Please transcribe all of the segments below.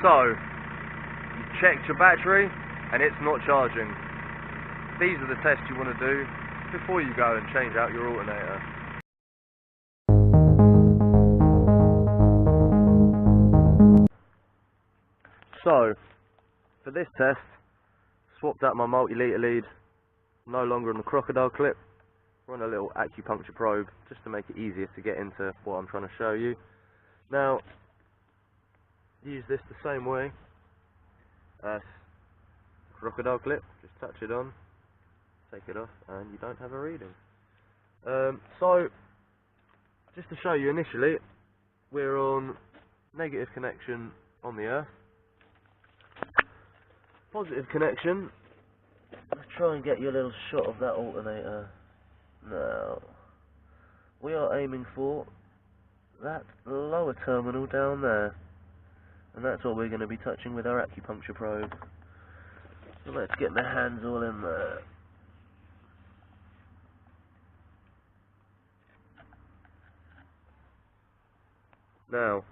So, you checked your battery and it's not charging. These are the tests you want to do before you go and change out your alternator. So, for this test, swapped out my multi-litre lead, no longer on the crocodile clip. Run a little acupuncture probe just to make it easier to get into what I'm trying to show you. Now, use this the same way as the crocodile clip. Just touch it on, take it off, and you don't have a reading. So, just to show you initially, we're on negative connection on the earth. Positive connection. Let's try and get you a little shot of that alternator. Now, we are aiming for that lower terminal down there, and that's what we're going to be touching with our acupuncture probe. So let's get my hands all in there. Now,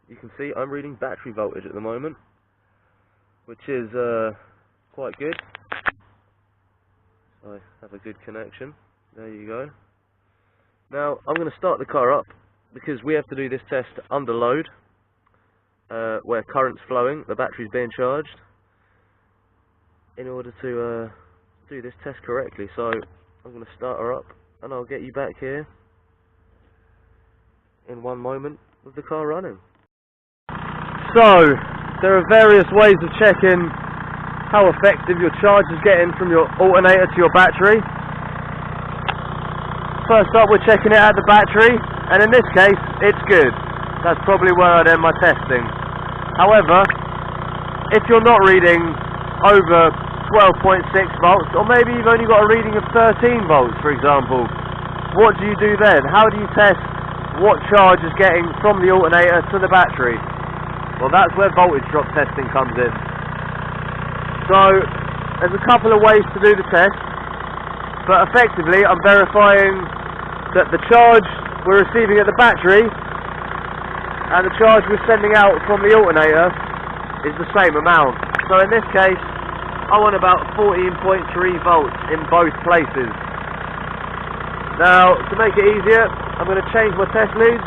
you can see I'm reading battery voltage at the moment, which is quite good. So I have a good connection. There you go. Now, I'm going to start the car up because we have to do this test under load, where current's flowing, the battery's being charged, in order to do this test correctly. So I'm going to start her up and I'll get you back here in one moment with the car running. So, there are various ways of checking how effective your charge is getting from your alternator to your battery. First up, we're checking it at the battery, and in this case, it's good. That's probably where I'd end my testing. However, if you're not reading over 12.6 volts, or maybe you've only got a reading of 13 volts, for example, what do you do then? How do you test what charge is getting from the alternator to the battery? Well, that's where voltage drop testing comes in. So, there's a couple of ways to do the test, but effectively I'm verifying that the charge we're receiving at the battery and the charge we're sending out from the alternator is the same amount. So in this case, I want about 14.3 volts in both places. Now, to make it easier, I'm going to change my test leads.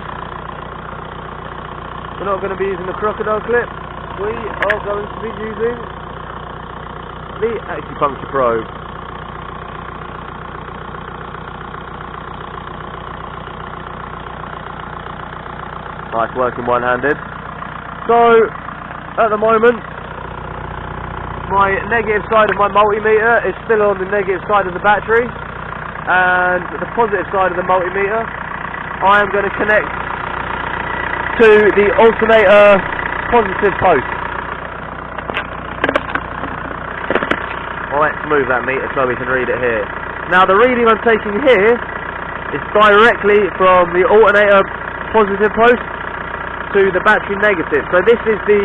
We're not going to be using the crocodile clip. We are going to be using the acupuncture probe. Nice working one-handed. So, at the moment, my negative side of my multimeter is still on the negative side of the battery, and the positive side of the multimeter I am going to connect to the alternator positive post. Let's move that meter so we can read it here. Now the reading I'm taking here is directly from the alternator positive post to the battery negative. So this is the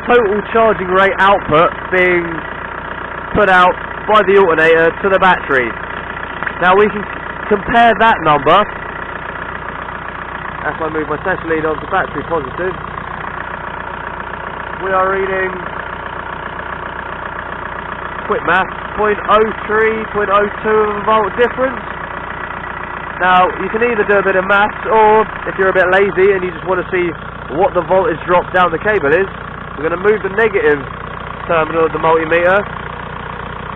total charging rate output being put out by the alternator to the battery. Now we can compare that number, as I move my test lead onto battery positive. We are reading, quick math, 0.03, 0.02 of a volt difference. Now you can either do a bit of maths, or if you're a bit lazy and you just want to see what the voltage drop down the cable is, we're going to move the negative terminal of the multimeter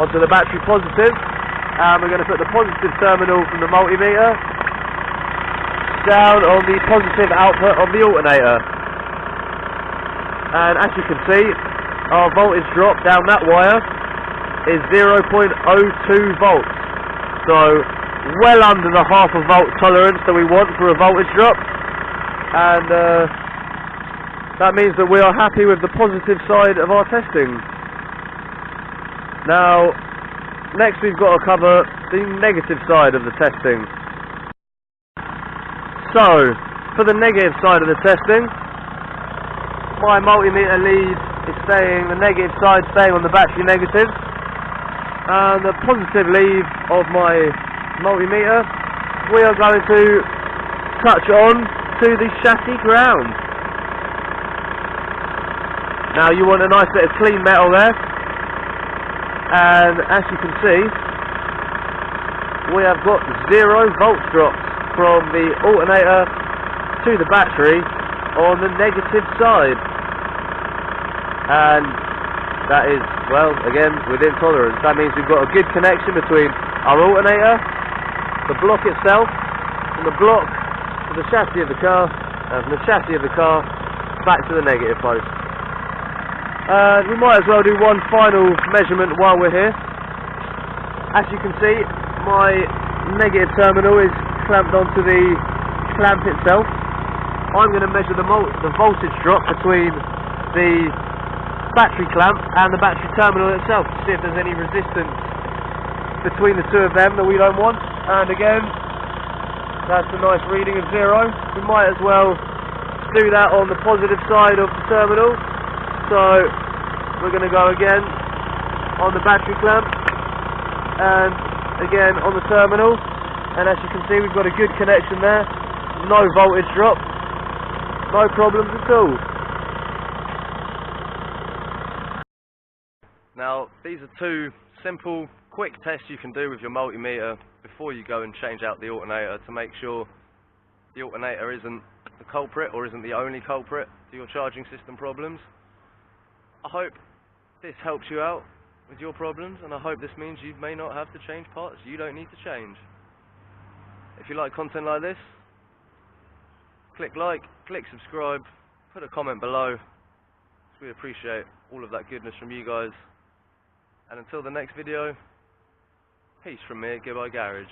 onto the battery positive, and we're going to put the positive terminal from the multimeter down on the positive output of the alternator. And as you can see, our voltage drop down that wire is 0.02 volts. So, well under the half a volt tolerance that we want for a voltage drop. And that means that we are happy with the positive side of our testing. Now, next we've got to cover the negative side of the testing. So, for the negative side of the testing, my multimeter lead is staying, the negative side staying on the battery negative, and the positive lead of my multimeter we are going to touch on to the chassis ground. Now you want a nice bit of clean metal there, and as you can see, we have got 0 volts dropped from the alternator to the battery on the negative side, and that is, well, again, within tolerance. That means we've got a good connection between our alternator, the block itself, from the block to the chassis of the car, and from the chassis of the car back to the negative post. We might as well do one final measurement while we're here. As you can see, my negative terminal is clamped onto the clamp itself. I'm going to measure the voltage drop between the battery clamp and the battery terminal itself to see if there's any resistance between the two of them that we don't want. And again, that's a nice reading of 0. We might as well do that on the positive side of the terminal. So we're going to go again on the battery clamp and again on the terminal, and as you can see, we've got a good connection there. No voltage drop, no problems at all. Now, these are 2 simple, quick tests you can do with your multimeter before you go and change out the alternator to make sure the alternator isn't the culprit or isn't the only culprit to your charging system problems. I hope this helps you out with your problems, and I hope this means you may not have to change parts you don't need to change. If you like content like this, click like, click subscribe, put a comment below. We appreciate all of that goodness from you guys. And until the next video, peace from me at Goodbye Garage.